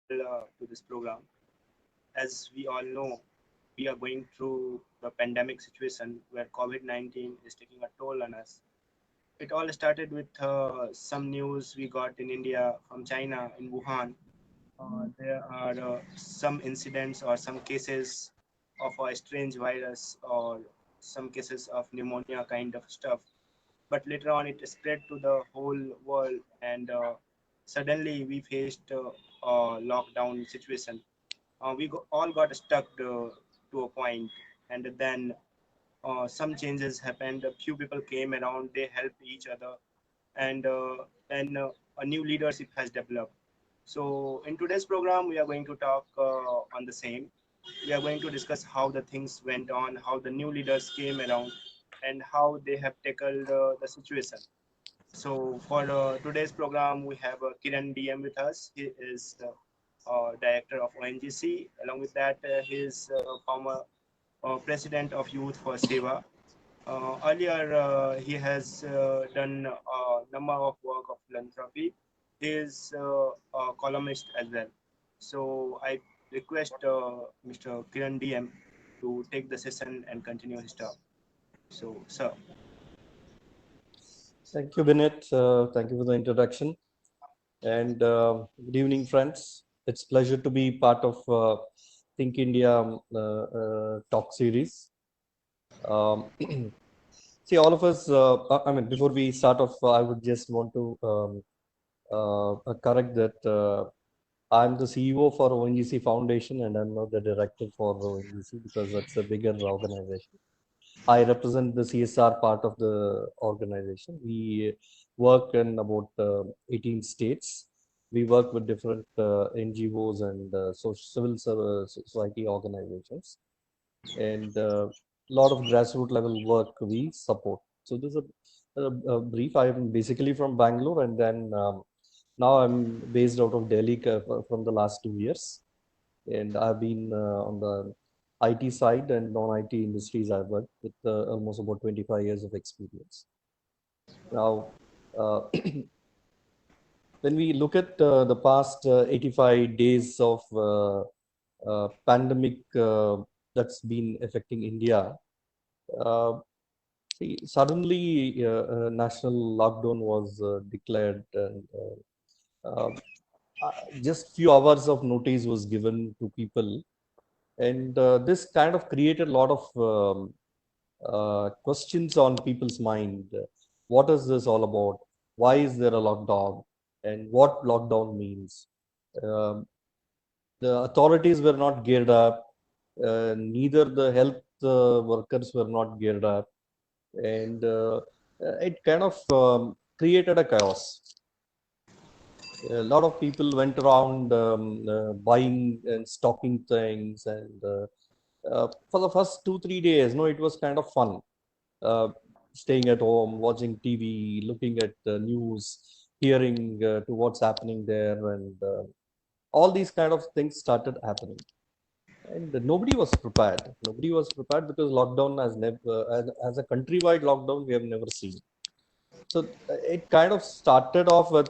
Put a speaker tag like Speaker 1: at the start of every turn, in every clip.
Speaker 1: to this program. As we all know, we are going through the pandemic situation where COVID-19 is taking a toll on us. It all started with some news we got in India from China in Wuhan. There are some incidents or some cases of a strange virus or some cases of pneumonia kind of stuff. But later on, it spread to the whole world, and suddenly we faced a lockdown situation. All got stuck to a point, and then some changes happened. A few people came around, they helped each other, and then a new leadership has developed. So, in today's program, we are going to talk on the same. We are going to discuss how the things went on, how the new leaders came around, and how they have tackled the situation. So for today's program, we have Kiran DM with us. He is director of ONGC. Along with that, he is former president of Youth for Seva. Earlier, he has done a number of work of philanthropy. He is a columnist as well. So I request Mr. Kiran DM to take the session and continue his talk. So, sir.
Speaker 2: Thank you, Binit. Thank you for the introduction. And good evening, friends. It's a pleasure to be part of Think India talk series. See, all of us, before we start off, I would just want to correct that I'm the CEO for ONGC Foundation and I'm not the director for ONGC because that's a bigger organization. I represent the CSR part of the organization. We work in about 18 states. We work with different NGOs and civil society organizations, and a lot of grassroots level work we support. So this is a brief. I am basically from Bangalore, and then now I'm based out of Delhi from the last 2 years, and I've been on the IT side and non-IT industries. I've worked with almost about 25 years of experience. Now, when we look at the past 85 days of pandemic that's been affecting India, uh, suddenly national lockdown was declared, and just few hours of notice was given to people, and this kind of created a lot of questions on people's mind. What is this all about? Why is there a lockdown? And what lockdown means? Um, the authorities were not geared up. Neither the health workers were not geared up, and it kind of created a chaos. A lot of people went around buying and stocking things, and for the first 2 3 days, no, it was kind of fun, uh, staying at home, watching TV, looking at the news, hearing to what's happening there, and all these kind of things started happening, and nobody was prepared. Nobody was prepared because lockdown has never, as a countrywide lockdown, we have never seen. So it kind of started off with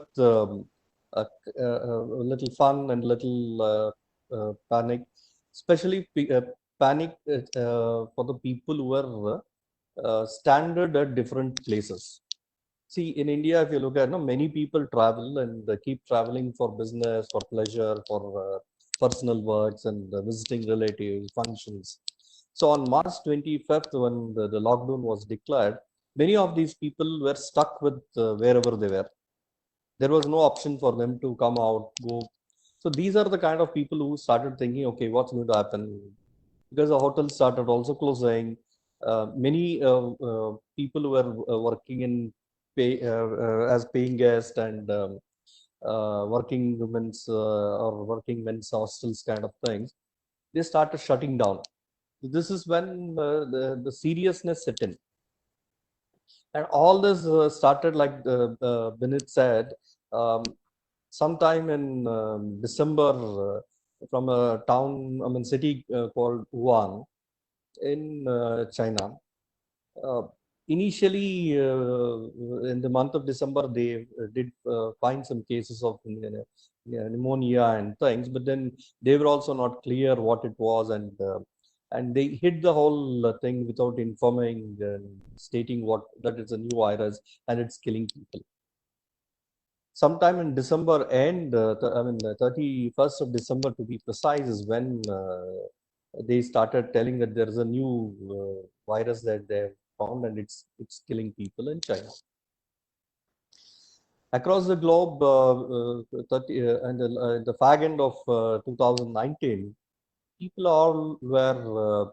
Speaker 2: a little fun and little panic, especially panic for the people who were standard at different places. See, in India, if you look at, no, many people travel and keep traveling for business, for pleasure, for personal works, and visiting relatives, functions. So on March 25th, when the lockdown was declared, many of these people were stuck with wherever they were. There was no option for them to come out, go. So these are the kind of people who started thinking, okay, what's going to happen? Because the hotels started also closing. Many people who were working in as paying guest and working women's or working men's hostels kind of things, they started shutting down. This is when the seriousness set in. And all this started, like Binit said, um, sometime in December, from a town, I mean, city called Wuhan in China. Uh, Initially, in the month of December, they did find some cases of pneumonia and things, but then they were also not clear what it was, and they hid the whole thing without informing and stating what that it's a new virus and it's killing people. Sometime in December end, I mean, the 31st of December to be precise, is when they started telling that there is a new virus that they found and it's killing people in China. Across the globe, 30, and the fag end of 2019, people all were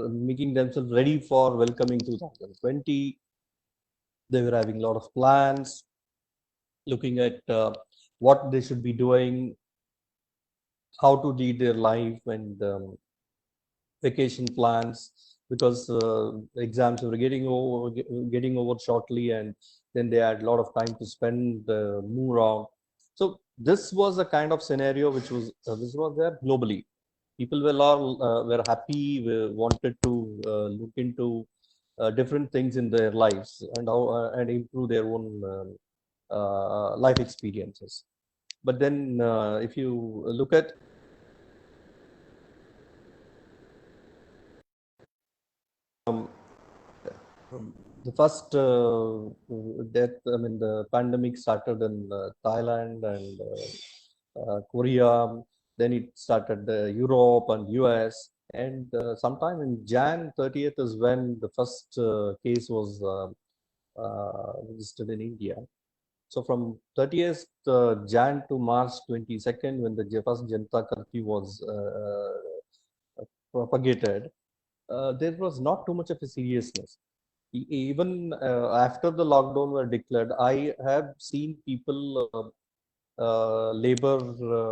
Speaker 2: making themselves ready for welcoming 2020. They were having a lot of plans, looking at what they should be doing, how to lead their life, and vacation plans, because exams were getting over shortly, and then they had a lot of time to spend, move around. So this was a kind of scenario which was there globally. People were all were happy, wanted to look into different things in their lives, and how and improve their own life experiences. But then if you look at um, the first death, I mean, the pandemic started in Thailand and Korea. Then it started Europe and US. And sometime in Jan 30th is when the first case was registered in India. So from 30th Jan to March 22nd, when the first Janata Curfew was propagated, there was not too much of a seriousness. Even after the lockdown were declared, I have seen people, labor,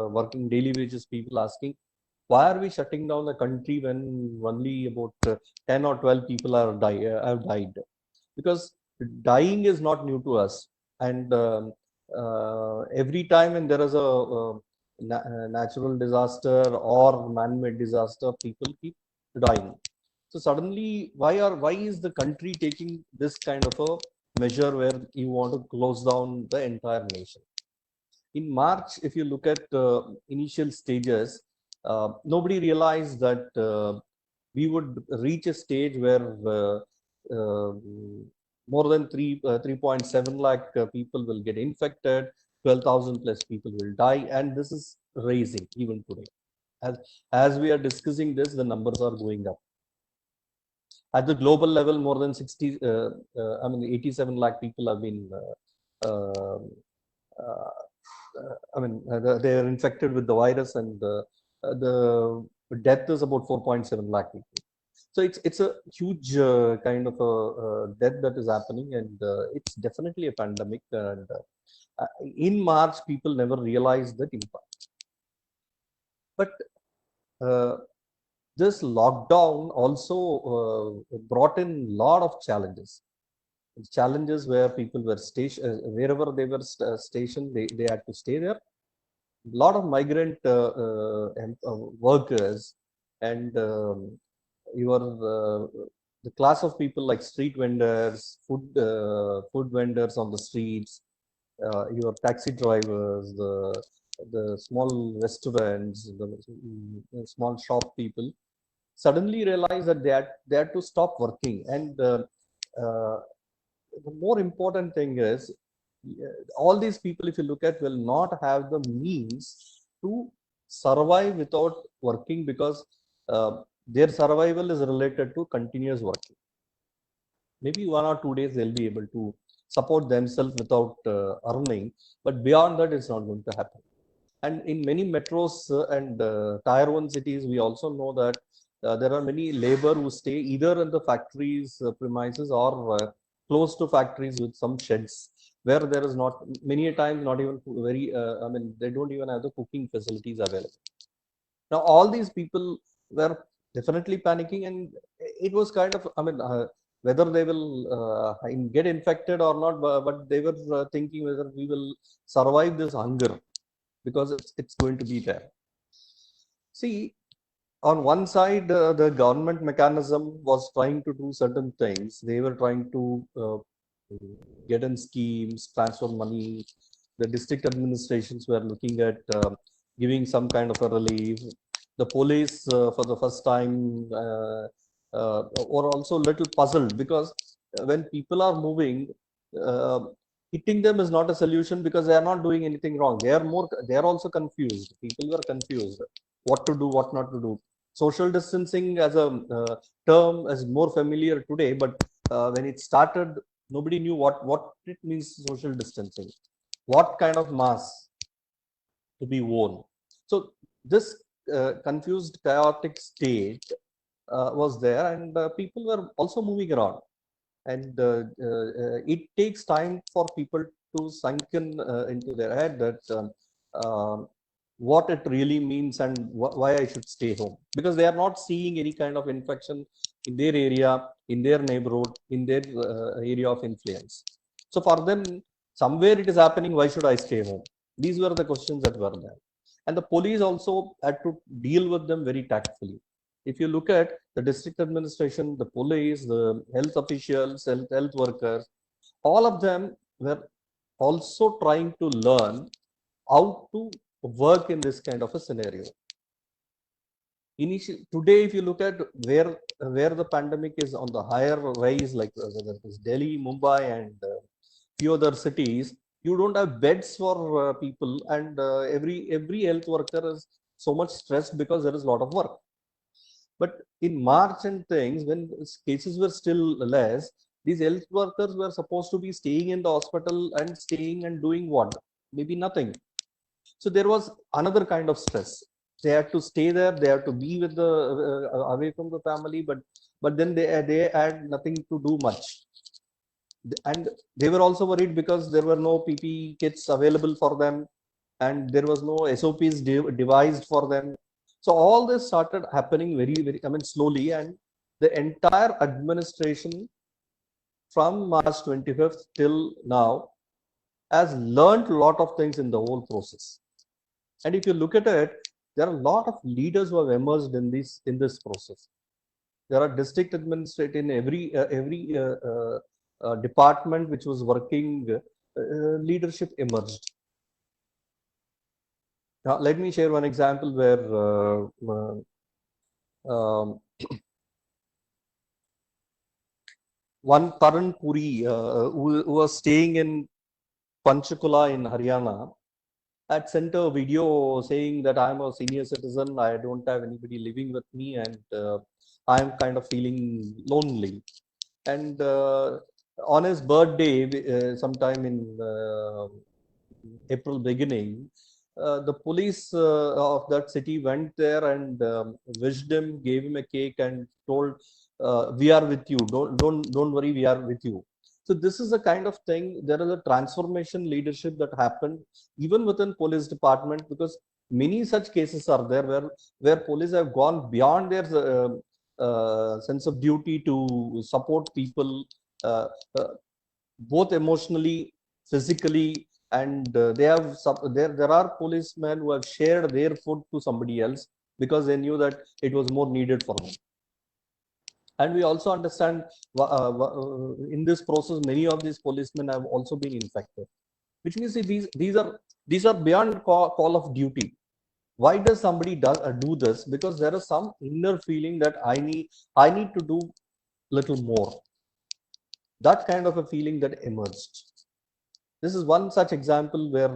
Speaker 2: working daily wages people asking, why are we shutting down the country when only about 10 or 12 people have died? Because dying is not new to us. And every time when there is a natural disaster or man-made disaster, people keep dying. So suddenly, why is the country taking this kind of a measure where you want to close down the entire nation? In March, if you look at initial stages, nobody realized that we would reach a stage where uh, more than 3.7 lakh people will get infected, 12,000 plus people will die, and this is raising even today. As we are discussing this, the numbers are going up. At the global level, more than 87 lakh people have been uh, they are infected with the virus, and the death is about 4.7 lakh people. So it's a huge kind of a death that is happening, and it's definitely a pandemic. And in March, people never realized that impact. But this lockdown also brought in a lot of challenges. Challenges where people were stationed, wherever they were stationed, they had to stay there. A lot of migrant workers, and your the class of people like street vendors, food vendors on the streets, your taxi drivers, the small restaurants, the small shop people suddenly realize that they had to stop working. And uh, the more important thing is, all these people, if you look at, will not have the means to survive without working, because their survival is related to continuous working. Maybe 1 or 2 days they'll be able to support themselves without earning, but beyond that, it's not going to happen. And in many metros and tier 1 cities, we also know that there are many labor who stay either in the factories premises, or close to factories with some sheds, where there is not many a times not even very I mean, they don't even have the cooking facilities available. Now all these people were definitely panicking, and it was kind of, I mean, whether they will get infected or not, but they were thinking whether we will survive this hunger, because it's going to be there. See, on one side, the government mechanism was trying to do certain things. They were trying to get in schemes, transfer money, The district administrations were looking at giving some kind of a relief. The police, for the first time, were also a little puzzled because when people are moving, uh, hitting them is not a solution because they are not doing anything wrong. They are also confused. People were confused what to do, what not to do. Social distancing as a term is more familiar today, but when it started, nobody knew what it means social distancing, what kind of mask to be worn. So this confused, chaotic state was there, and people were also moving around. And it takes time for people to sink in into their head that what it really means and why I should stay home, because they are not seeing any kind of infection in their area, in their neighborhood, in their area of influence. So for them, somewhere it is happening. Why should I stay home? These were the questions that were there, and the police also had to deal with them very tactfully. If you look at the district administration, the police, the health officials, health workers, all of them were also trying to learn how to work in this kind of a scenario. Today, if you look at where the pandemic is on the higher rise, like whether it is Delhi, Mumbai, and few other cities, you don't have beds for people, and every health worker is so much stressed because there is a lot of work. But in March and things, when cases were still less, these health workers were supposed to be staying in the hospital and staying and doing what? Maybe nothing. So there was another kind of stress. They had to stay there. They had to be with the away from the family, but then they had nothing to do much. And they were also worried because there were no PPE kits available for them, and there was no SOPs devised for them. So all this started happening very, I mean, slowly, and the entire administration from March 25th till now has learned a lot of things in the whole process. And if you look at it, there are a lot of leaders who have emerged in this process. There are district administrators in every department which was working. Leadership emerged. Now, let me share one example where one Karan Puri, who was staying in Panchkula in Haryana, had sent a video saying that I'm a senior citizen, I don't have anybody living with me, and I'm kind of feeling lonely. And on his birthday, sometime in April beginning, the police of that city went there and wished him, gave him a cake, and told, "We are with you. Don't worry. We are with you." So this is the kind of thing. There is a transformation leadership that happened even within police department, because many such cases are there where police have gone beyond their sense of duty to support people, uh, uh, both emotionally, physically, and there are policemen who have shared their food to somebody else because they knew that it was more needed for them. And we also understand in this process, many of these policemen have also been infected, which means these are beyond call of duty. Why does somebody do this? Because there is some inner feeling that I need to do little more. That kind of a feeling that emerged. This is one such example where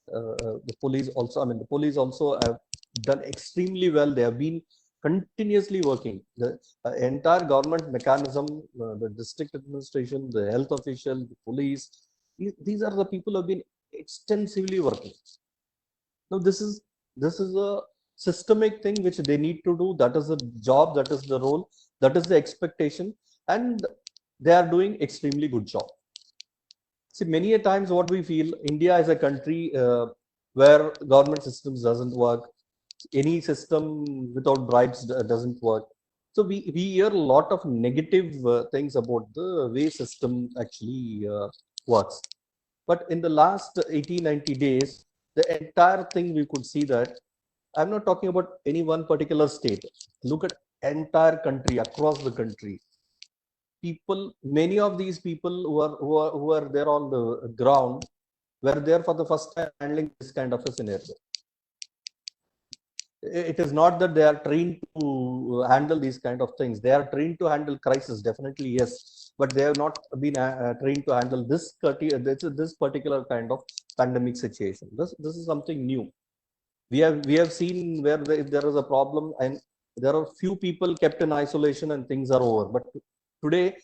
Speaker 2: the police also, I mean, the police also have done extremely well. They have been continuously working. The entire government mechanism, the district administration, the health official, the police, these are the people who have been extensively working. Now, this is a systemic thing which they need to do. That is the job, that is the role, that is the expectation, and they are doing extremely good job. See, many a times what we feel, India is a country where government systems doesn't work. Any system without bribes doesn't work. So we hear a lot of negative things about the way system actually works. But in the last 80, 90 days, the entire thing we could see that I'm not talking about any one particular state. Look at entire country, across the country. People, many of these people who are there on the ground, were there for the first time handling this kind of a scenario. It is not that they are trained to handle these kind of things. They are trained to handle crisis, definitely yes, but they have not been trained to handle this particular kind of pandemic situation. This is something new. We have seen where if there is a problem and there are few people kept in isolation and things are over. But today,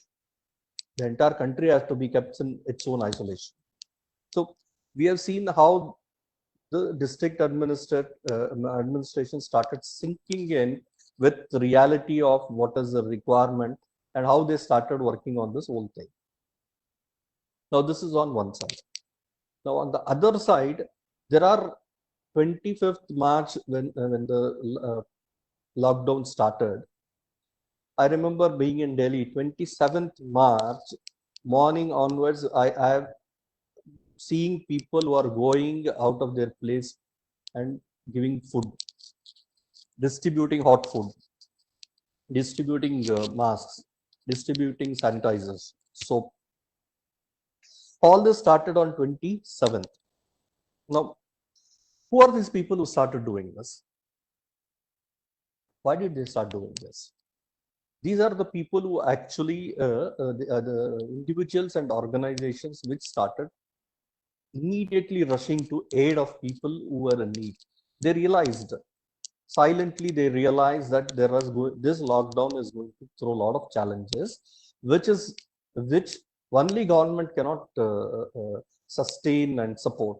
Speaker 2: the entire country has to be kept in its own isolation. So we have seen how the district administration started sinking in with the reality of what is the requirement and how they started working on this whole thing. Now, this is on one side. Now, on the other side, there are 25th March when the lockdown started. I remember being in Delhi, 27th March morning onwards. I have seeing people who are going out of their place and giving food, distributing hot food, distributing masks, distributing sanitizers, soap. All this started on 27th. Now, who are these people who started doing this? Why did they start doing this? These are the people who actually, the individuals and organizations which started immediately rushing to aid of people who were in need. They realized, silently they realized that this lockdown is going to throw a lot of challenges, which only government cannot sustain and support.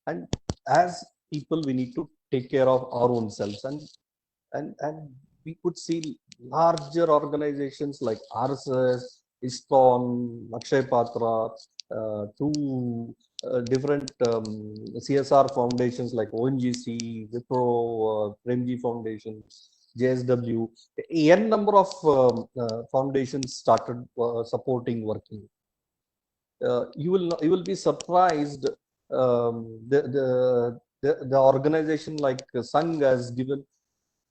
Speaker 2: And as people, we need to take care of our own selves. And we could see larger organizations like RSS, ISKCON, Akshay Patra, two different CSR foundations like ONGC, Wipro, Premji Foundation, JSW. N number of foundations started supporting working. You will be surprised. The organization like Sangh has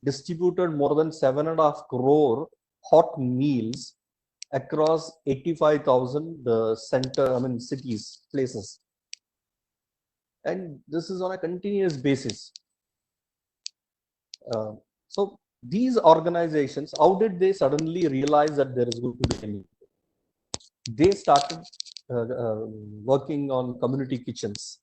Speaker 2: distributed more than 7.5 crore hot meals across 85,000 cities, places. And this is on a continuous basis. So these organizations, how did they suddenly realize that there is going to be a need? They started working on community kitchens.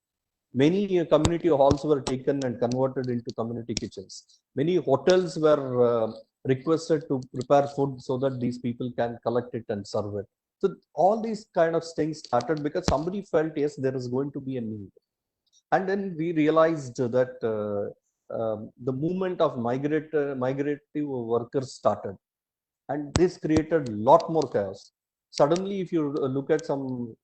Speaker 2: Many community halls were taken and converted into community kitchens. Many hotels were requested to prepare food so that these people can collect it and serve it. So all these kind of things started because somebody felt, yes, there is going to be a need. And then we realized that the movement of migrative workers started. And this created a lot more chaos. Suddenly, if you look at some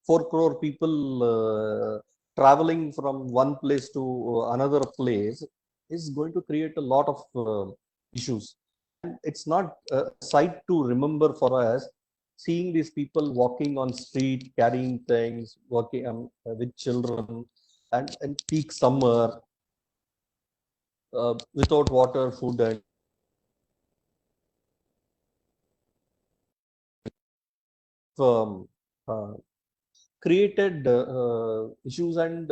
Speaker 2: 4 crore people traveling from one place to another place, is going to create a lot of issues. And it's not a sight to remember for us, seeing these people walking on street, carrying things, working with children, and peak summer, without water, food, and uh, created issues. And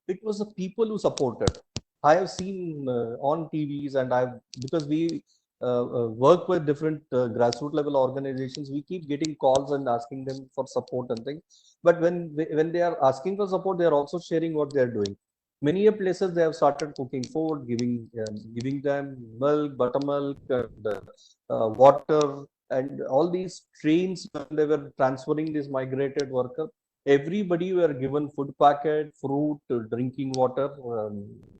Speaker 2: it was the people who supported. I have seen on TVs, and because we work with different grassroots level organizations, we keep getting calls and asking them for support and things. But when they are asking for support, they are also sharing what they are doing. Many places they have started cooking food, giving them milk, buttermilk, and water, and all these trains when they were transferring this migrated worker. Everybody were given food packet, fruit, drinking water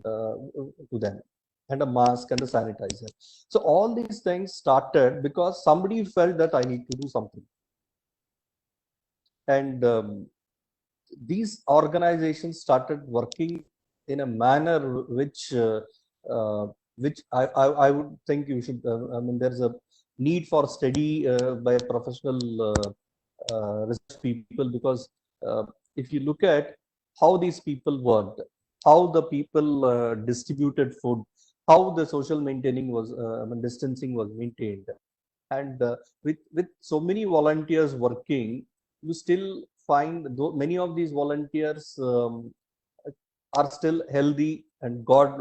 Speaker 2: to them, and a mask and a sanitizer. So all these things started because somebody felt that I need to do something. And these organizations started working in a manner which I would think you should. There's a need for study by professional research people, because if you look at how these people worked, how the people distributed food, how the social maintaining was, distancing was maintained, and with so many volunteers working, you still find many of these volunteers are still healthy, and God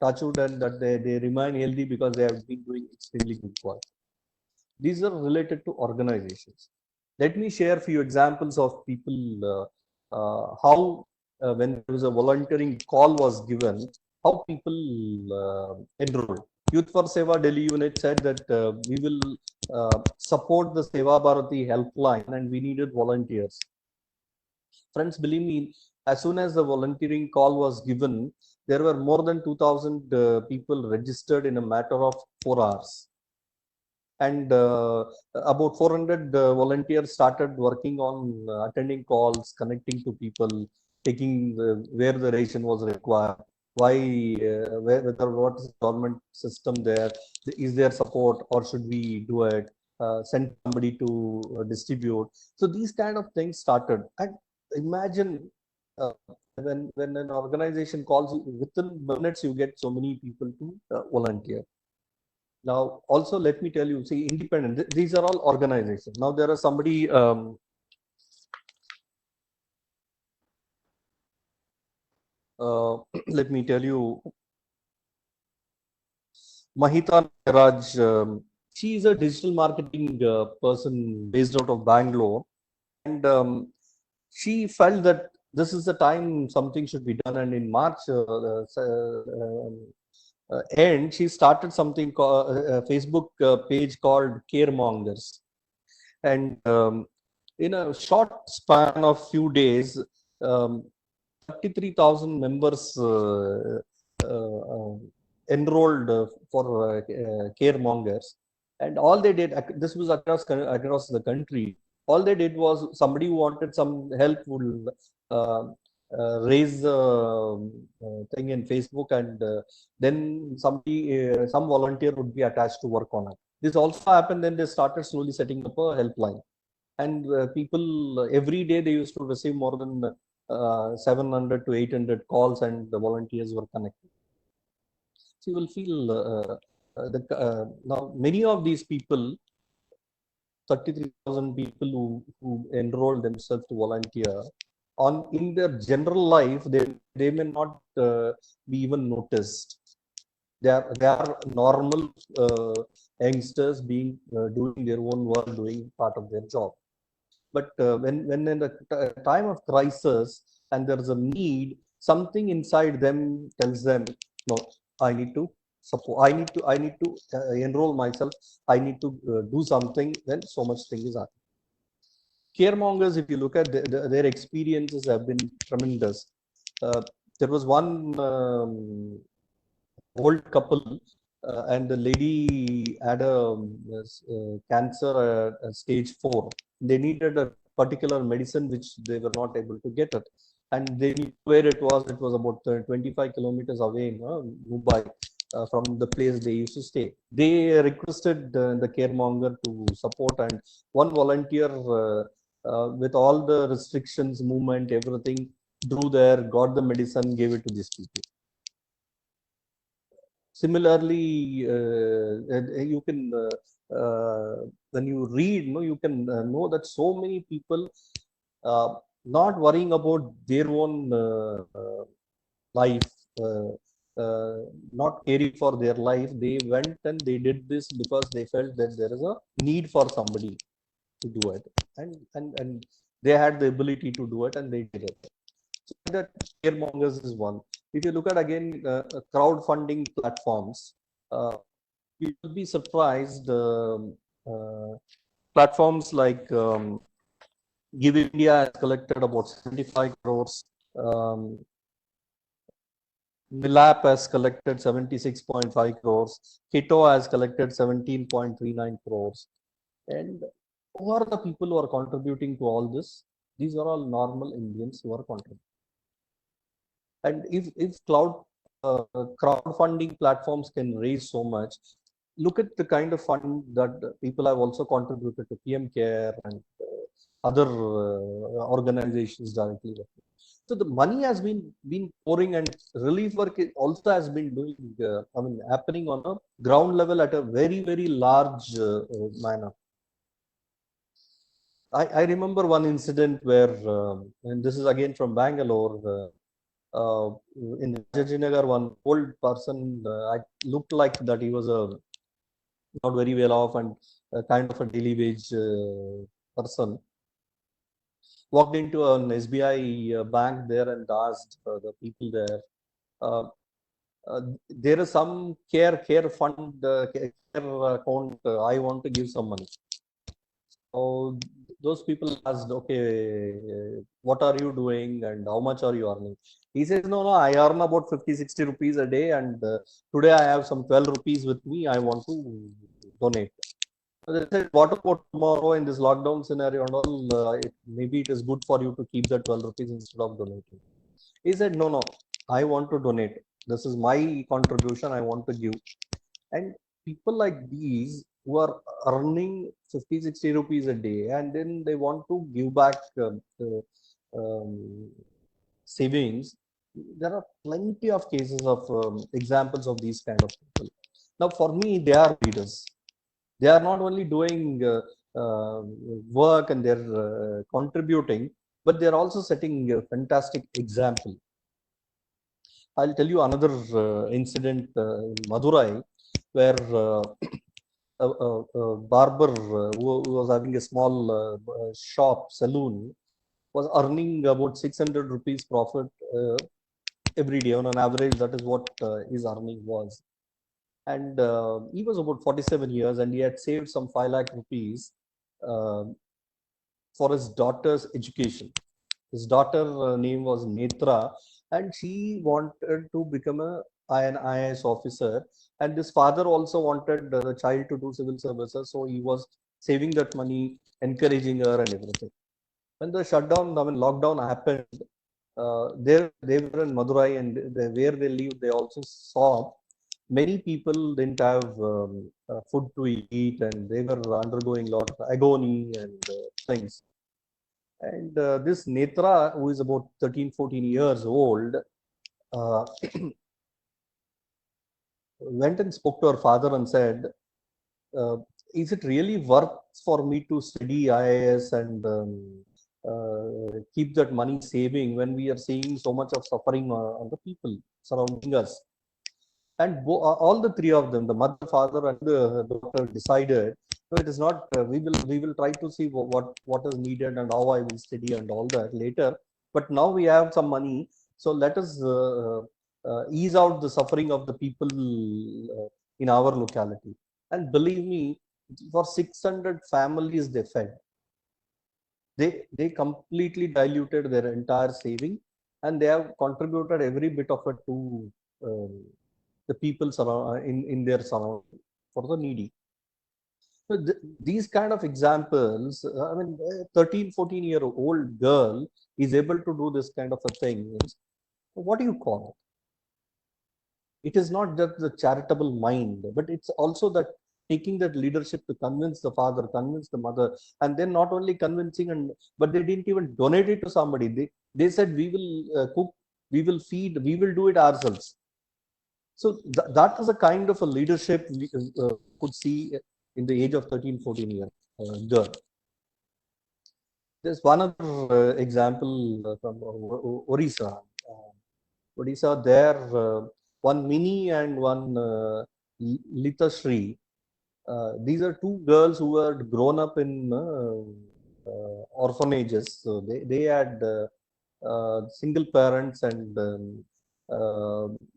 Speaker 2: touch wood, and that they remain healthy because they have been doing extremely good work. These are related to organizations. Let me share a few examples of people how when there was a volunteering call was given, how people enrolled. Youth for Seva Delhi unit said that we will support the Seva Bharati helpline and we needed volunteers. Friends, believe me, as soon as the volunteering call was given, there were more than 2,000 people registered in a matter of 4 hours. And about 400 volunteers started working on attending calls, connecting to people, taking where the ration was required, why, whether what is the government system there, is there support, or should we do it, send somebody to distribute. So these kind of things started. And imagine when an organization calls you, within minutes you get so many people to volunteer. Now, also let me tell you, see, independent, these are all organizations. Now there are somebody, let me tell you, Mahita Raj, she is a digital marketing person based out of Bangalore. And she felt that this is the time something should be done. And in March end, she started something called a Facebook page called Caremongers. And in a short span of few days, 33,000 members enrolled for caremongers. And all they did, this was across the country, all they did was somebody who wanted some help would raise the thing in Facebook, and then somebody, some volunteer would be attached to work on it. This also happened, then they started slowly setting up a helpline. And people, every day they used to receive more than 700 to 800 calls, and the volunteers were connected. So you will feel now many of these people, 33,000 people who enroll themselves to volunteer, on in their general life, they may not be even noticed. They are normal youngsters being doing their own work, doing part of their job. But when in the time of crisis and there is a need, something inside them tells them, no, I need to support. I need to enroll myself. I need to do something. When so much thing is happening. Caremongers, if you look at their experiences, have been tremendous. There was one old couple, and the lady had a cancer stage 4. They needed a particular medicine which they were not able to get it, and they knew where it was. It was about 25 kilometers away in Mumbai. From the place they used to stay, they requested the caremonger to support, and one volunteer, with all the restrictions, movement, everything, drew there, got the medicine, gave it to these people. Similarly, you can when you read, you can know that so many people not worrying about their own life, not caring for their life. They went and they did this because they felt that there is a need for somebody to do it, and they had the ability to do it, and they did it. So that caremongers is one. If you look at again crowdfunding platforms, you will be surprised. Platforms like Give India has collected about 75 crores. Milap has collected 76.5 crores. Kito has collected 17.39 crores. And who are the people who are contributing to all this? These are all normal Indians who are contributing. And if crowdfunding platforms can raise so much, look at the kind of fund that people have also contributed to PM Care and other organizations directly. So the money has been pouring, and relief work also has been doing, happening on a ground level at a very, very large manner. I remember one incident where, and this is again from Bangalore, in Rajajinagar, one old person, I looked like that he was a not very well off and kind of a daily wage person, walked into an SBI bank there and asked the people there, uh, uh, there is some care fund, care account, I want to give some money. So those people asked, okay, what are you doing and how much are you earning? He says, no, I earn about 50, 60 rupees a day, and today I have some 12 rupees with me. I want to donate. So they said, what about tomorrow in this lockdown scenario and all? Maybe it is good for you to keep that 12 rupees instead of donating. He said, no, I want to donate. This is my contribution. I want to give. And people like these who are earning 50, 60 rupees a day, and then they want to give back um, savings. There are plenty of cases of examples of these kind of people. Now, for me, they are leaders. They are not only doing work and they're contributing, but they're also setting a fantastic example. I'll tell you another incident in Madurai, where a barber who was having a small shop, saloon, was earning about 600 rupees profit every day on an average. That is what his earning was. And he was about 47 years, and he had saved some 5 lakh rupees uh, for his daughter's education. His daughter name was Netra, and she wanted to become an IAS officer. And this father also wanted the child to do civil services, so he was saving that money, encouraging her, and everything. When the shutdown, I mean lockdown happened, they were in Madurai, and where they lived, they also saw many people didn't have food to eat, and they were undergoing a lot of agony and things. And this Netra, who is about 13, 14 years old, uh, went and spoke to her father and said, uh, is it really worth for me to study IAS and keep that money saving when we are seeing so much of suffering on the people surrounding us? And all the three of them, the mother, father, and the daughter, decided, no, it is not, we will try to see what is needed and how I will study and all that later, but now we have some money, so let us ease out the suffering of the people in our locality. And believe me, for 600 families they fed. They completely diluted their entire saving, and they have contributed every bit of it to um, the people in their surrounding for the needy. So these kind of examples, I mean, 13, 14-year-old girl is able to do this kind of a thing. What do you call it? It is not just the charitable mind, but it's also that taking that leadership to convince the father, convince the mother, and then not only convincing, but they didn't even donate it to somebody. They said, we will cook, we will feed, we will do it ourselves. So that is a kind of a leadership we could see in the age of 13, 14 years girl. There's one other example from Orissa. Odisha, there, one Mini and one Lita Shri. These are two girls who had grown up in orphanages. So they had single parents, and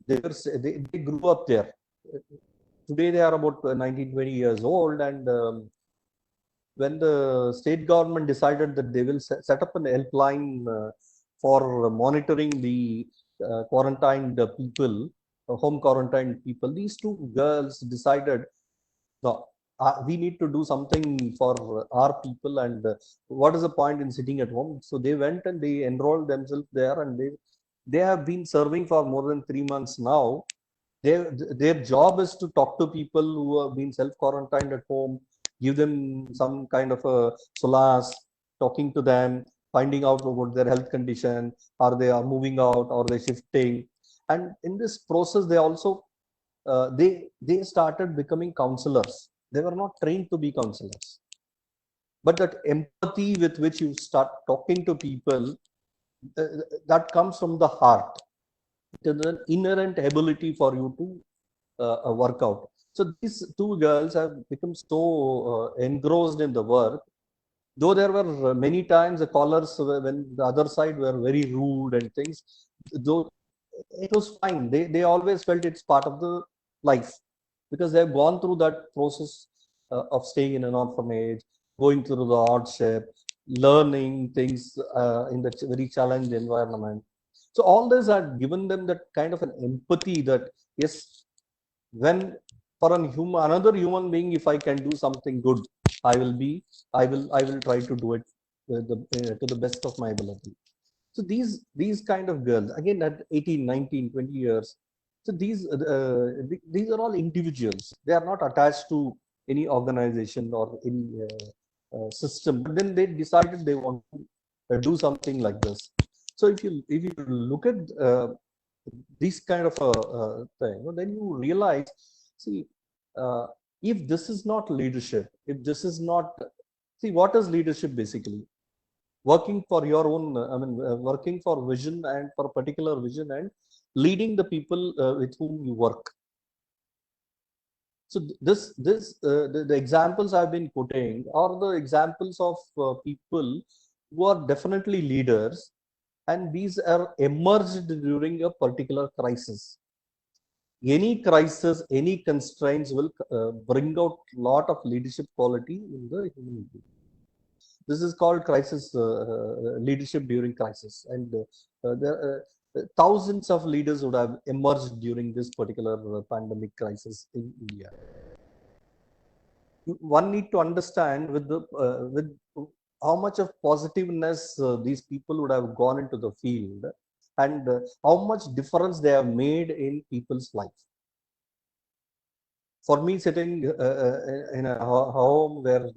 Speaker 2: they grew up there. Today they are about 19, 20 years old, and when the state government decided that they will set up an helpline for monitoring the quarantined people, home quarantined people, these two girls decided, no, we need to do something for our people, and what is the point in sitting at home? So they went and they enrolled themselves there, and they have been serving for more than 3 months now. Their job is to talk to people who have been self quarantined at home, give them some kind of a solace, talking to them, finding out about their health condition, are they are moving out, or they shifting. And in this process, they also they started becoming counselors. They were not trained to be counselors, but that empathy with which you start talking to people, uh, that comes from the heart. It is an inherent ability for you to work out. So these two girls have become so engrossed in the work, though there were many times the callers when the other side were very rude and things, though it was fine. They always felt it's part of the life, because they've gone through that process of staying in an orphanage, going through the hardship, learning things in the very challenged environment. So all this had given them that kind of an empathy that, yes, when for another human being, if I can do something good, I will be, I will try to do it to the best of my ability. So these kind of girls, again at 18, 19, 20 years, so these are all individuals. They are not attached to any organization or any system, but then they decided they want to do something like this. So if you look at this kind of a thing, well, then you realize, see, uh, if this is not leadership, if this is not, see, what is leadership basically? Working for your own, working for vision and for a particular vision, and leading the people with whom you work. So the examples I've been putting are the examples of people who are definitely leaders, and these are emerged during a particular crisis. Any crisis, any constraints will bring out lot of leadership quality in the human being. This is called crisis leadership during crisis, and there thousands of leaders would have emerged during this particular pandemic crisis in India. One need to understand with how much of positiveness these people would have gone into the field, and how much difference they have made in people's life. For me, sitting in a home where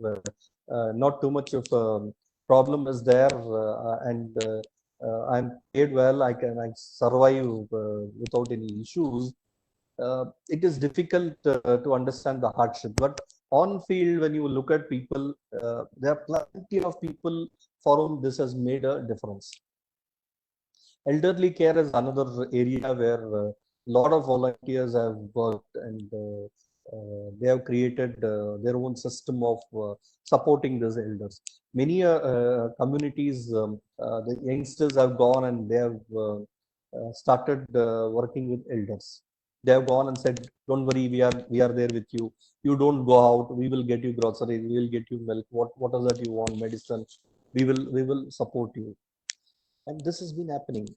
Speaker 2: not too much of a problem is there, and I'm paid well, I survive without any issues. It is difficult to understand the hardship. But on field, when you look at people, there are plenty of people for whom this has made a difference. Elderly care is another area where a lot of volunteers have worked, and they have created their own system of supporting these elders. Many communities, the youngsters have gone and they have started working with elders. They have gone and said, "Don't worry, we are there with you. You don't go out. We will get you groceries. We will get you milk. What is that you want? Medicine. We will support you." And this has been happening.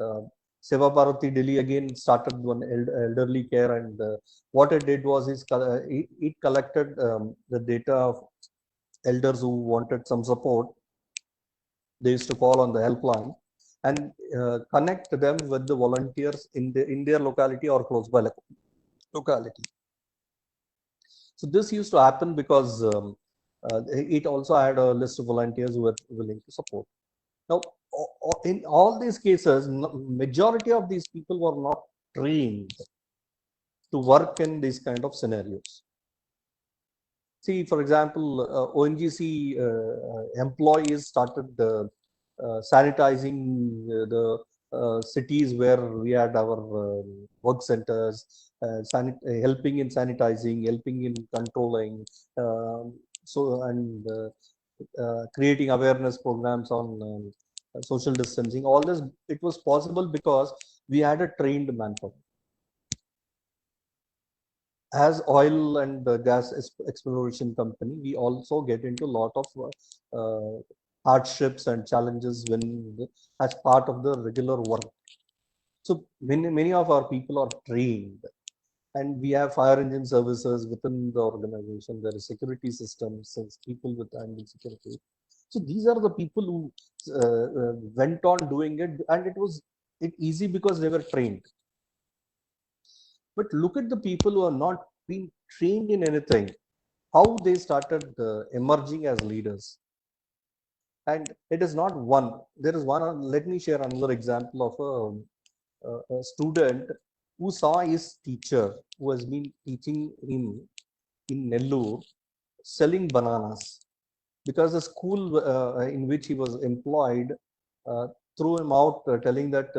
Speaker 2: uh, Seva Bharati Delhi again started one elderly care, and what it did was it collected the data of elders who wanted some support. They used to call on the helpline and connect them with the volunteers in their locality or close by locality. So this used to happen because it also had a list of volunteers who were willing to support. Now, in all these cases, majority of these people were not trained to work in these kind of scenarios. See, for example, ONGC employees started sanitizing the cities where we had our work centers, helping in sanitizing, helping in controlling, creating awareness programs on social distancing. All this, it was possible because we had a trained manpower. As oil and gas exploration company, we also get into a lot of hardships and challenges as part of the regular work. So many of our people are trained, and we have fire engine services within the organization. There is security systems and people with handling security. So these are the people who went on doing it, and it was easy because they were trained. But look at the people who are not been trained in anything, how they started emerging as leaders. And it is not one. There is one. Let me share another example of a student who saw his teacher, who has been teaching him in Nellore, selling bananas. because the school in which he was employed uh, threw him out, telling that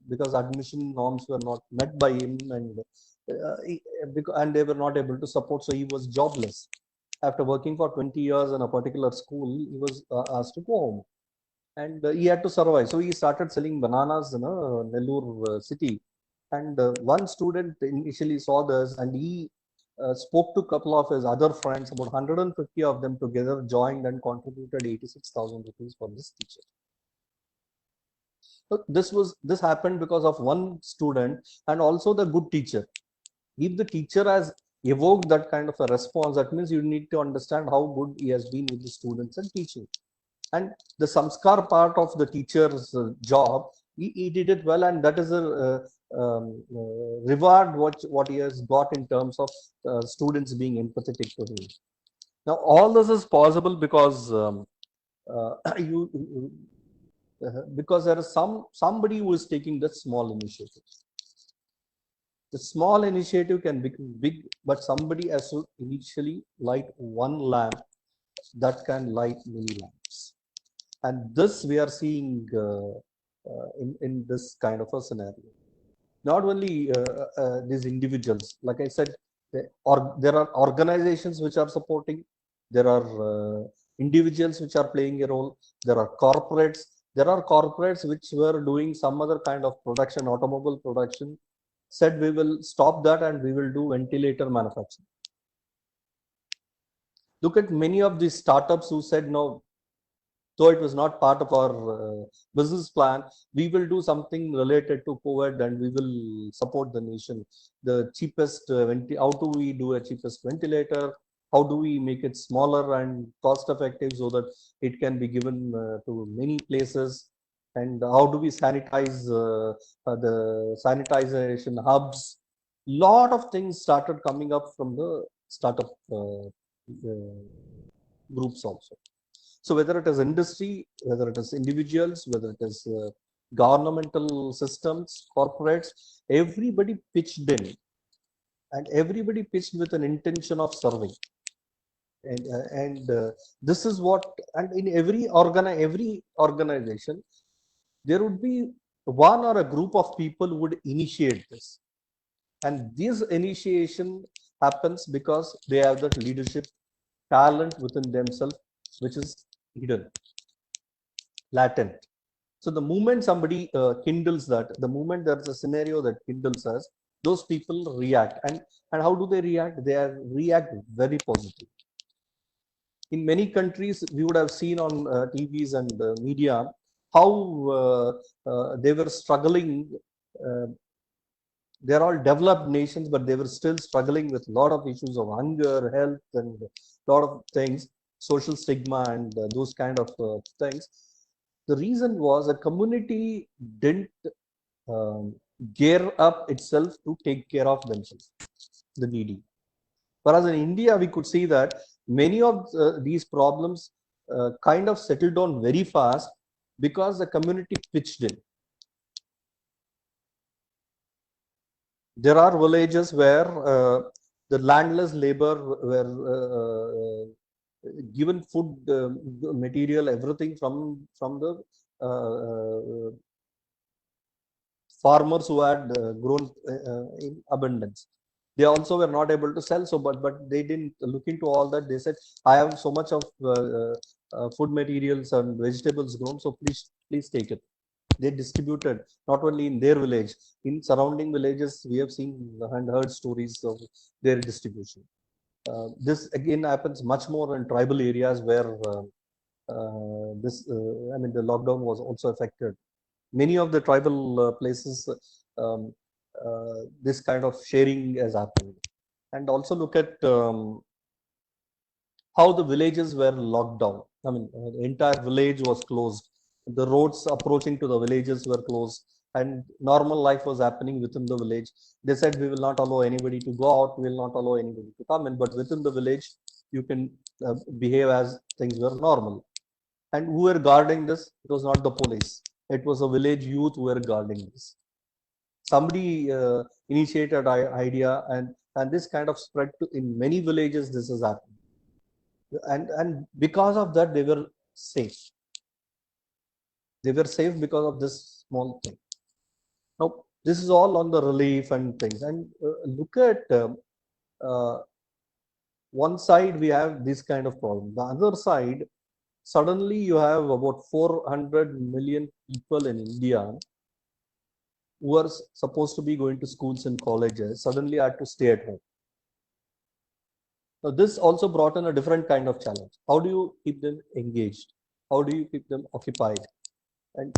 Speaker 2: because admission norms were not met by him, and and they were not able to support, so he was jobless. After working for 20 years in a particular school, he was asked to go home, and he had to survive. So he started selling bananas in Nellore city. And one student initially saw this, and he spoke to a couple of his other friends. About 150 of them together joined and contributed 86,000 rupees for this teacher. So this happened because of one student and also the good teacher. If the teacher has evoked that kind of a response, that means you need to understand how good he has been with the students and teaching. And the samskar part of the teacher's job, he did it well, and that is a reward what he has got in terms of students being empathetic to him. Now all this is possible because you because there is somebody who is taking that small initiative. The small initiative can become big, but somebody has to initially light one lamp that can light many lamps. And this we are seeing in this kind of a scenario. Not only these individuals, like I said, there are organizations which are supporting, there are individuals which are playing a role, there are corporates which were doing some other kind of production, automobile production, said we will stop that and we will do ventilator manufacturing. Look at many of these startups who said no, though it was not part of our business plan, we will do something related to COVID and we will support the nation. The cheapest, how do we do a cheapest ventilator? How do we make it smaller and cost effective so that it can be given to many places? And how do we sanitize the sanitization hubs? Lot of things started coming up from the startup groups also. So whether it is industry, whether it is individuals, whether it is governmental systems, corporates, everybody pitched in, and everybody pitched with an intention of serving. And this is what, and in every organization, there would be one or a group of people who would initiate this. And this initiation happens because they have that leadership talent within themselves, which is hidden, latent. So the moment somebody kindles that, the moment there's a scenario that kindles us, those people react. And how do they react? They react very positively. In many countries, we would have seen on TVs and media how they were struggling. Uh, they're all developed nations, but they were still struggling with a lot of issues of hunger, health, and a lot of things, social stigma, and those kind of things. The reason was a community didn't um, gear up itself to take care of themselves, the needy. Whereas in India, we could see that many of these problems kind of settled down very fast because the community pitched in. There are villages where the landless labor were given food material, everything from the farmers who had grown in abundance. They also were not able to sell, so but they didn't look into all that. They said, I have so much of food materials and vegetables grown, so please take it. They distributed not only in their village, in surrounding villages. We have seen and heard stories of their distribution. This again happens much more in tribal areas where I mean, the lockdown was also affected. Many of the tribal places, this kind of sharing has happened. And also look at how the villages were locked down. I mean, the entire village was closed. The roads approaching to the villages were closed, and normal life was happening within the village. They said, we will not allow anybody to go out, we will not allow anybody to come in, but within the village, you can behave as things were normal. And who were guarding this? It was not the police. It was a village youth who were guarding this. Somebody initiated idea, and this kind of spread to in many villages. This has happened. and because of that they were safe. They were safe because of this small thing. Now this is all on the relief and things. And look at uh, one side we have this kind of problem. The other side, suddenly you have about 400 million people in India who are supposed to be going to schools and colleges suddenly had to stay at home. Now, this also brought in a different kind of challenge. How do you keep them engaged? How do you keep them occupied? And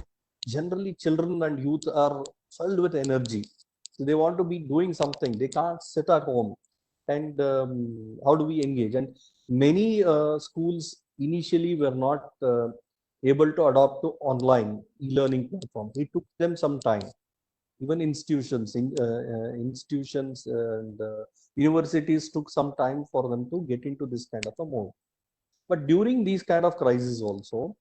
Speaker 2: generally, children and youth are filled with energy. So they want to be doing something. They can't sit at home. And how do we engage? And many schools initially were not able to adopt to online e-learning platform. It took them some time. Even institutions and universities took some time for them to get into this kind of a mode. But during these kind of crises also,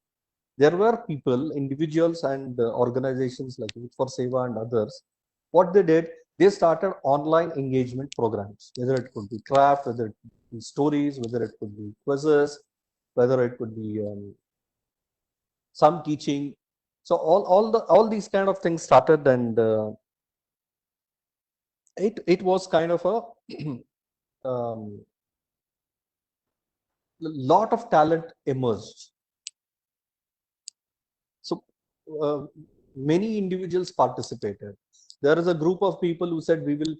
Speaker 2: there were people, individuals and organizations like Youth for Seva and others. What they did, they started online engagement programs, whether it could be craft, whether it could be stories, whether it could be quizzes, whether it could be some teaching. So all these kind of things started, and it was kind of a um, lot of talent emerged. So many individuals participated. There is a group of people who said we will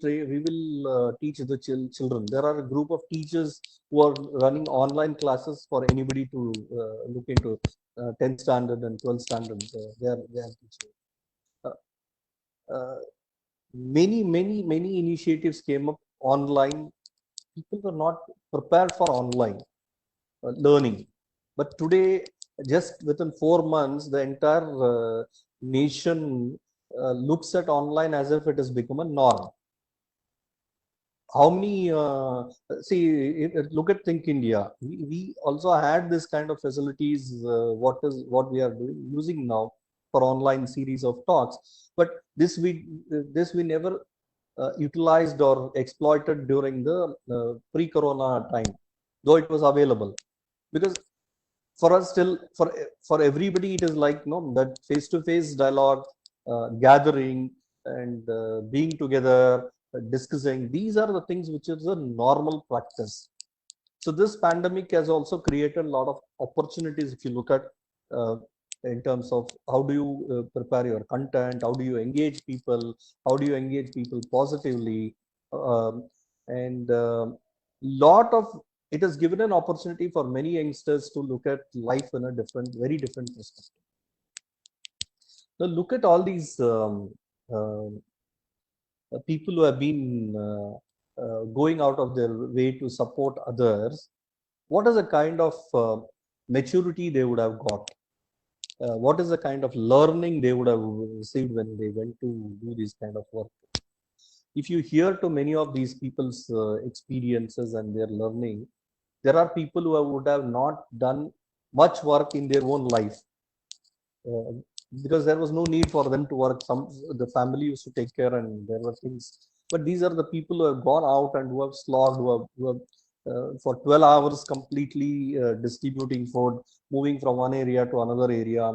Speaker 2: teach the children. There are a group of teachers who are running online classes for anybody to look into 10th standard and 12th standard. They are teaching. Uh, uh, many initiatives came up online. People were not prepared for online learning. But today, just within 4 months, the entire nation looks at online as if it has become a norm. How many, see, look at Think India. We also had this kind of facilities, what we are doing, using now for online series of talks. But this we never utilized or exploited during the pre-corona time, though it was available. Because for us still, for everybody, it is like, you know, that face-to-face dialogue, gathering and being together, discussing, these are the things which is a normal practice. So this pandemic has also created a lot of opportunities. If you look at uh, in terms of how do you prepare your content, how do you engage people, how do you engage people positively, um, and lot of it has given an opportunity for many youngsters to look at life in a different, very different perspective. Now look at all these people who have been going out of their way to support others. What is the kind of maturity they would have got? What is the kind of learning they would have received when they went to do this kind of work? If you hear to many of these people's experiences and their learning, there are people who would have not done much work in their own life, uh, because there was no need for them to work. Some the family used to take care, and there were things. But these are the people who have gone out and who have slogged, who have for 12 hours completely distributing food, moving from one area to another area,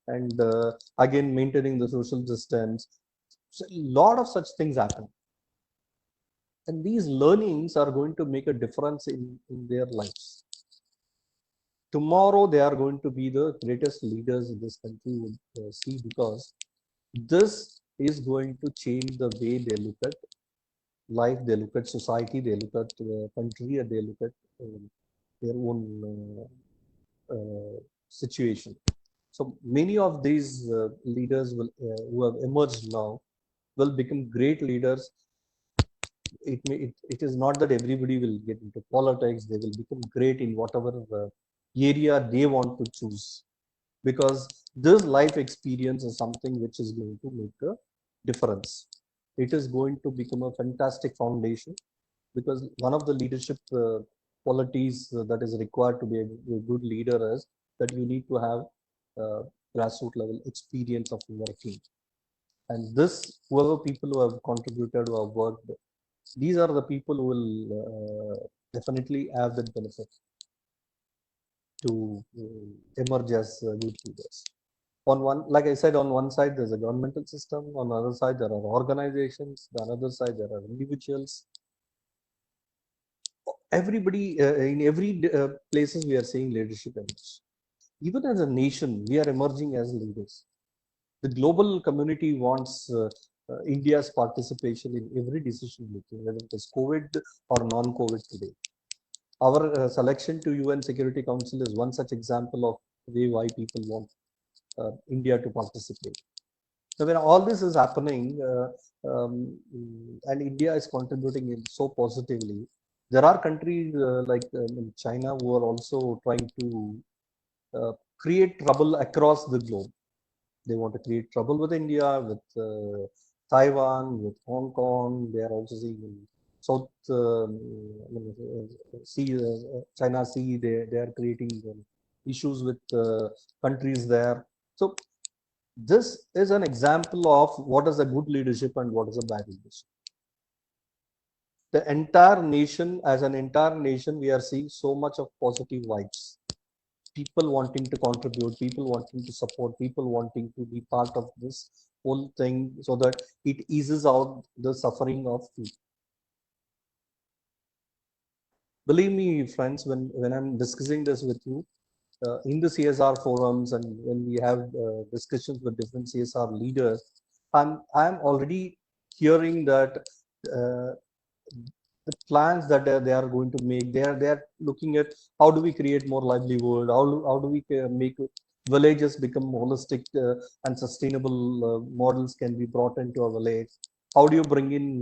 Speaker 2: and again maintaining the social distance. So a lot of such things happen, and these learnings are going to make a difference in their lives. Tomorrow they are going to be the greatest leaders in this country would see, because this is going to change the way they look at life, they look at society, they look at the country, and they look at their own situation. So many of these leaders will who have emerged now will become great leaders. It is not that everybody will get into politics. They will become great in whatever area they want to choose, because this life experience is something which is going to make a difference. It is going to become a fantastic foundation, because one of the leadership qualities that is required to be a good leader is that you need to have uh, grassroots level experience of working. And this, whoever people who have contributed, who have worked, these are the people who will definitely have that benefit. to emerge as good leaders. On one, like I said, on one side there's a governmental system, on the other side there are organizations, the other side there are individuals. Everybody in every places we are seeing leadership emerge. Even as a nation, we are emerging as leaders. The global community wants India's participation in every decision making, whether it is COVID or non-COVID today. Our selection to UN Security Council is one such example of the way why people want India to participate. So when all this is happening, and India is contributing in so positively, there are countries like China who are also trying to create trouble across the globe. They want to create trouble with India, with Taiwan, with Hong Kong. They are also seeing in South Sea, China Sea. They are creating issues with countries there. So this is an example of what is a good leadership and what is a bad leadership. The entire nation, as an entire nation, we are seeing so much of positive vibes. People wanting to contribute, people wanting to support, people wanting to be part of this whole thing so that it eases out the suffering of people. Believe me, friends, when I'm discussing this with you, in the CSR forums and when we have discussions with different CSR leaders, I'm already hearing that the plans that they are going to make, they are looking at how do we create more livelihood, how do we make villages become holistic and sustainable models can be brought into a village. How do you bring in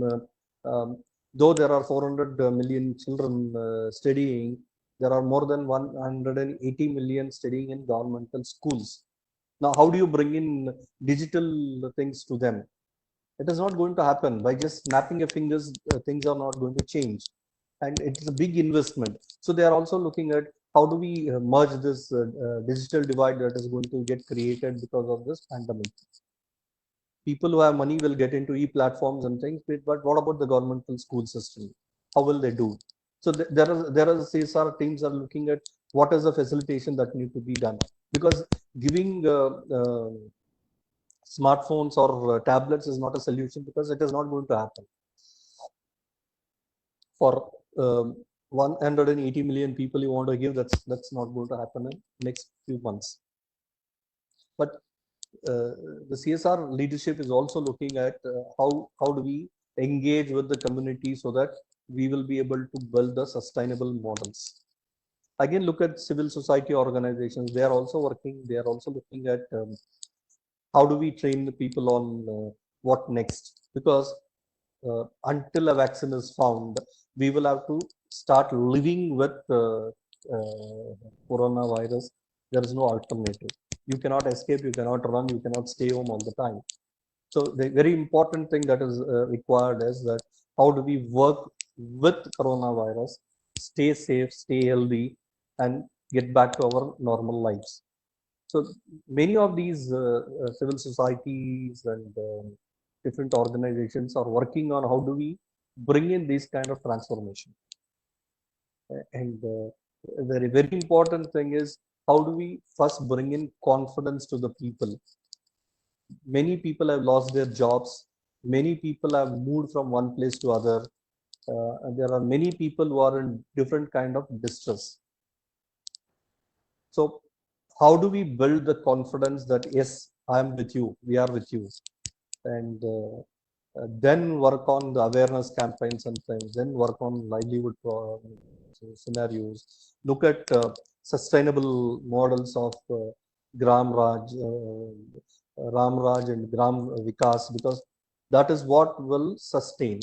Speaker 2: though there are 400 million children studying, there are more than 180 million studying in governmental schools. Now, how do you bring in digital things to them? It is not going to happen by just snapping your fingers. Things are not going to change, and it's a big investment. So they are also looking at how do we merge this digital divide that is going to get created because of this pandemic. People who have money will get into e-platforms and things, but what about the governmental school system? How will they do? So there are CSR teams are looking at what is the facilitation that need to be done, because giving smartphones or tablets is not a solution, because it is not going to happen for 180 million people you want to give. That's not going to happen in next few months. But the CSR leadership is also looking at how do we engage with the community so that we will be able to build the sustainable models. Again, look at civil society organizations. They are also working. They are also looking at how do we train the people on what next? Because until a vaccine is found, we will have to start living with coronavirus. There is no alternative. You cannot escape, you cannot run, you cannot stay home all the time. So the very important thing that is required is that how do we work with coronavirus, stay safe, stay healthy, and get back to our normal lives. So many of these civil societies and different organizations are working on how do we bring in this kind of transformation. And a very important thing is how do we first bring in confidence to the people. Many people have lost their jobs. Many people have moved from one place to other. And there are many people who are in different kind of distress. So how do we build the confidence that yes, I am with you, we are with you, and then work on the awareness campaigns and things, then work on livelihood scenarios, look at sustainable models of Gram Raj, Ram Raj and Gram Vikas, because that is what will sustain.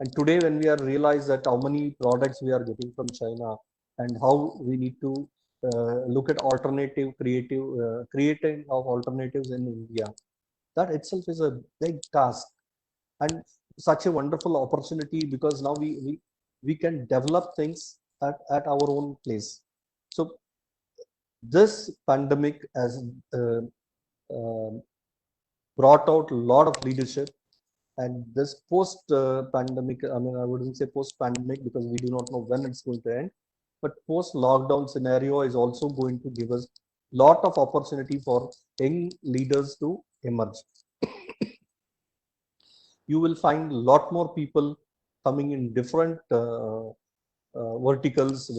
Speaker 2: And today, when we are realize that how many products we are getting from China and how we need to look at alternative creating of alternatives in India, that itself is a big task and such a wonderful opportunity, because now we can develop things at our own place. So this pandemic has brought out a lot of leadership. And this post pandemic, I mean, I wouldn't say post pandemic because we do not know when it's going to end. but post lockdown scenario is also going to give us lot of opportunity for young leaders to emerge. You will find a lot more people coming in different verticals,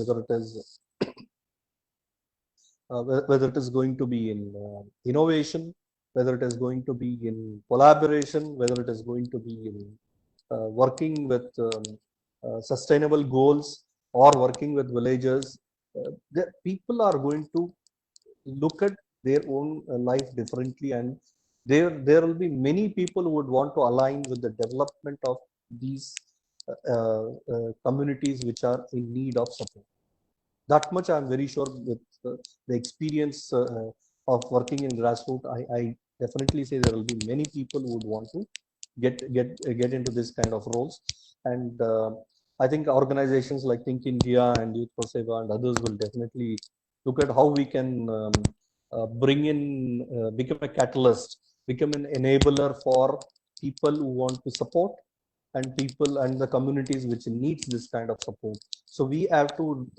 Speaker 2: whether it is going to be in innovation, whether it is going to be in collaboration, whether it is going to be in working with sustainable goals or working with villagers. The people are going to look at their own life differently, and there will be many people who would want to align with the development of these communities which are in need of support. That much I'm very sure with the experience of working in grassroots. I definitely say there will be many people who would want to get into this kind of roles, and I think organizations like Think India and Youth for Seva and others will definitely look at how we can bring in, become a catalyst, become an enabler for people who want to support, and people and the communities which needs this kind of support. So we have to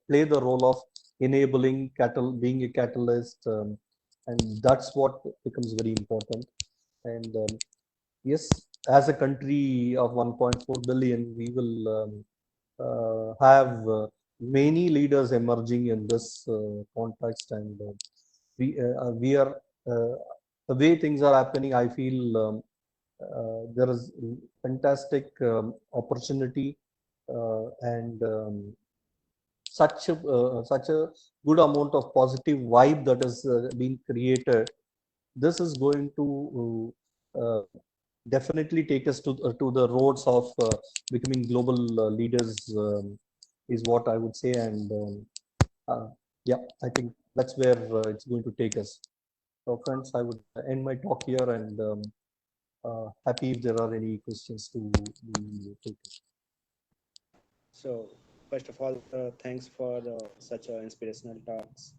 Speaker 2: play the role of enabling being a catalyst, and that's what becomes very important. And yes, as a country of 1.4 billion, we will have many leaders emerging in this context, and we are the way things are happening. I feel there is fantastic opportunity, and such a good amount of positive vibe that has been created. This is going to definitely take us to the roads of becoming global leaders, is what I would say. And uh, yeah, I think that's where it's going to take us. So friends, I would end my talk here, and happy if there are any questions to be taken.
Speaker 1: So, first of all, thanks for such inspirational talks.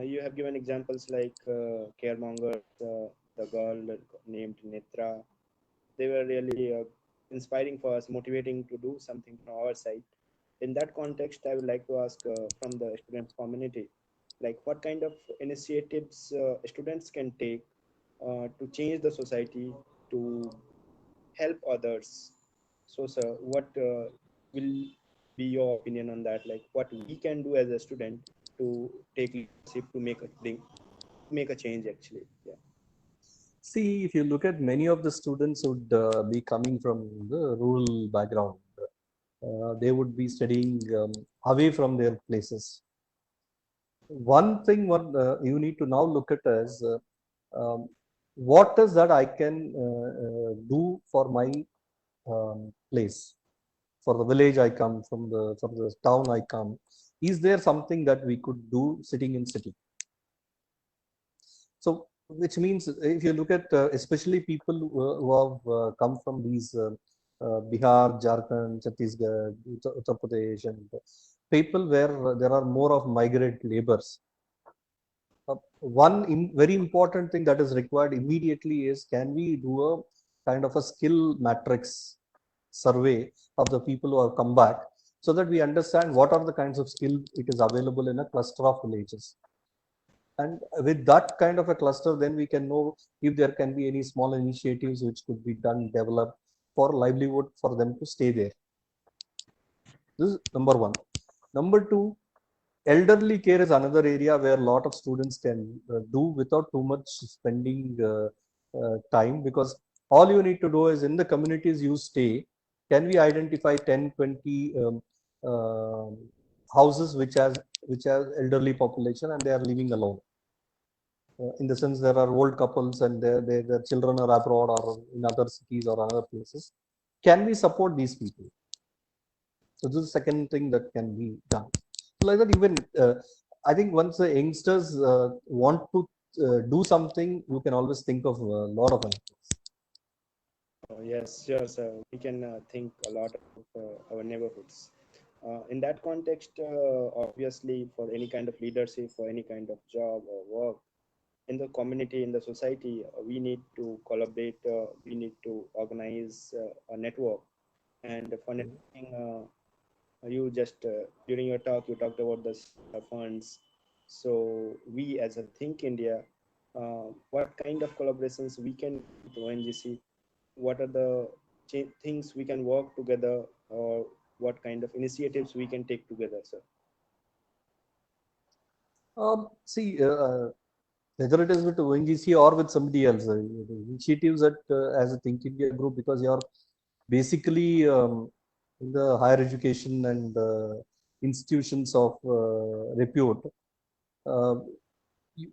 Speaker 1: You have given examples like Caremongers, the girl named Nitra. They were really inspiring for us, motivating to do something from our side. In that context, I would like to ask from the students community, like what kind of initiatives students can take to change the society, to help others. So, sir, what will be your opinion on that? Like, what we can do as a student to take leadership to make a change? Actually, yeah.
Speaker 2: See, if you look at many of the students would be coming from the rural background. They would be studying away from their places. One thing what you need to now look at is what is that I can do for my place, for the village I come from the town I come. Is there something that we could do sitting in city? So, which means if you look at especially people who have come from these Bihar, Jharkhand, Chhattisgarh, Uttar Pradesh, and people where there are more of migrant laborers. Very important thing that is required immediately is, can we do a kind of a skill matrix survey of the people who have come back, so that we understand what are the kinds of skill it is available in a cluster of villages. And with that kind of a cluster, then we can know if there can be any small initiatives which could be done, developed for livelihood for them to stay there. This is number one. Number two, elderly care is another area where a lot of students can do without too much spending time, because all you need to do is, in the communities you stay, can we identify 10, 20 houses which has elderly population and they are living alone. In the sense, there are old couples and their children are abroad or in other cities or other places. Can we support these people? So this is the second thing that can be done. So like that, even I think once the youngsters want to do something, you can always think of a lot of things.
Speaker 1: Yes, sure, sir. We can think a lot of our neighborhoods. In that context, obviously, for any kind of leadership, for any kind of job or work in the community, in the society, we need to collaborate. We need to organize a network, and for networking, You just during your talk you talked about the funds. So we as a Think India, what kind of collaborations we can do with ONGC? What are the things we can work together, or what kind of initiatives we can take together, sir?
Speaker 2: See, whether it is with ONGC or with somebody else, the initiatives that as a Think India group, because you're basically in the higher education and institutions of repute. Uh, you-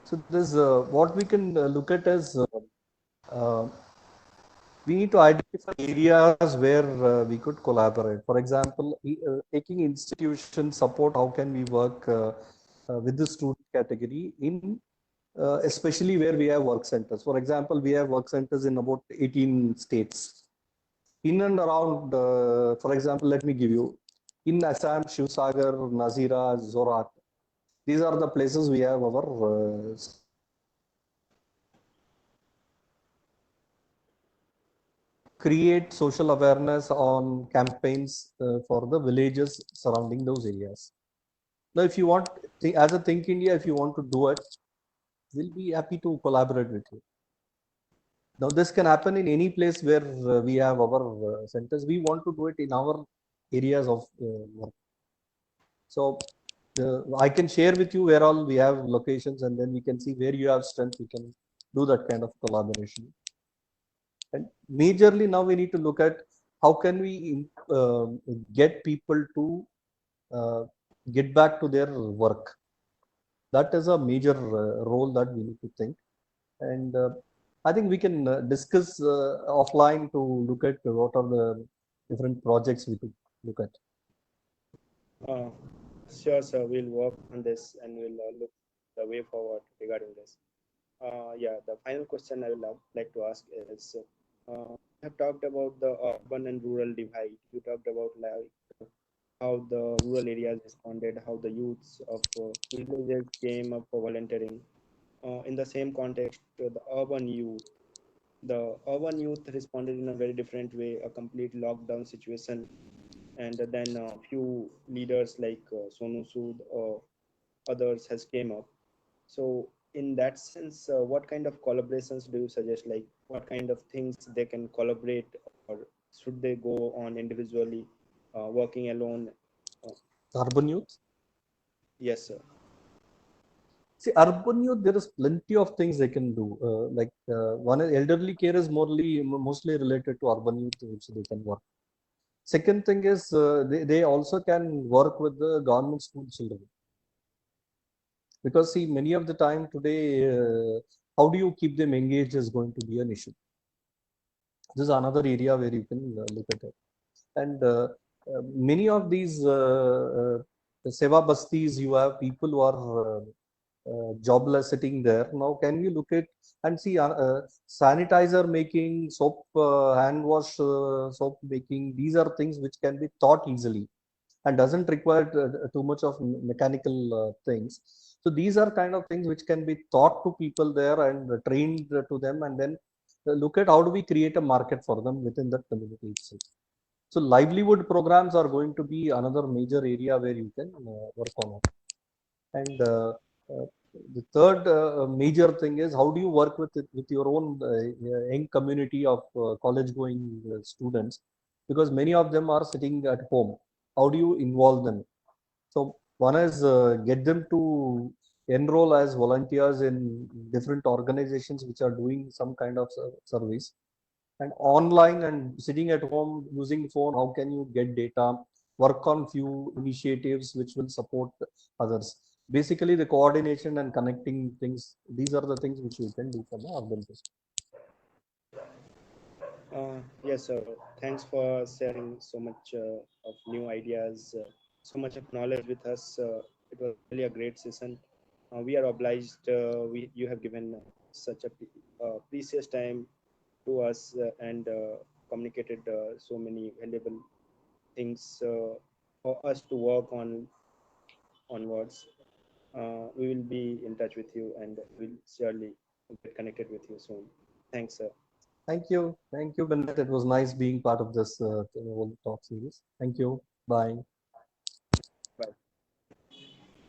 Speaker 2: so there's what we can look at as uh, we need to identify areas where we could collaborate. For example, taking institution support, how can we work with the student category in especially where we have work centers. For example, we have work centers in about 18 states. In and around, for example, let me give you, in Assam, Shivsagar, Nazira, Zorat, these are the places we have our create social awareness on campaigns for the villages surrounding those areas. Now, if you want, as a Think India, if you want to do it, we'll be happy to collaborate with you. Now, this can happen in any place where we have our centers. We want to do it in our areas of work. So, I can share with you where all we have locations, and then we can see where you have strength. We can do that kind of collaboration. And majorly now we need to look at how can we get people to uh, get back to their work. That is a major role that we need to think. And I think we can discuss offline to look at what are the different projects we could look at.
Speaker 1: uh, sure, sir, we'll work on this and we'll look the way forward regarding this. Yeah, the final question I would like to ask is, you have talked about the urban and rural divide. You talked about like how the rural areas responded, how the youths of villages came up for volunteering. In the same context, the urban youth responded in a very different way, a complete lockdown situation, and then a few leaders like Sonu Sood or others has came up. So in that sense, what kind of collaborations do you suggest? Like what kind of things they can collaborate, or should they go on individually, working alone? Uh,
Speaker 2: Urban youth.
Speaker 1: yes, sir.
Speaker 2: See, urban youth, there is plenty of things they can do. One elderly care is mostly related to urban youth, which they can work. Second thing is they also can work with the government school children, because see many of the time today, how do you keep them engaged is going to be an issue. This is another area where you can look at it. And many of these seva bastis, you have people who are jobless sitting there. Now, can we look at and see sanitizer making, soap, hand wash, soap making? These are things which can be taught easily and doesn't require too much of mechanical things. So these are kind of things which can be taught to people there and trained to them, and then look at how do we create a market for them within that community itself. So livelihood programs are going to be another major area where you can work on it. And the third major thing is how do you work with your own young community of college going students, because many of them are sitting at home. How do you involve them? So one is get them to enroll as volunteers in different organizations which are doing some kind of service, and online and sitting at home using phone, how can you get data, work on few initiatives which will support others. Basically the coordination and connecting things, these are the things which you can do from the urban perspective.
Speaker 1: Yes, sir. Thanks for sharing so much of new ideas, so much of knowledge with us. It was really a great session. We are obliged. You have given such a precious time to us and communicated so many valuable things for us to work on onwards. We will be in touch with you and we'll surely get connected with you soon. Thanks, sir.
Speaker 2: Thank you, Bennett. It was nice being part of this whole talk series. Thank you. Bye.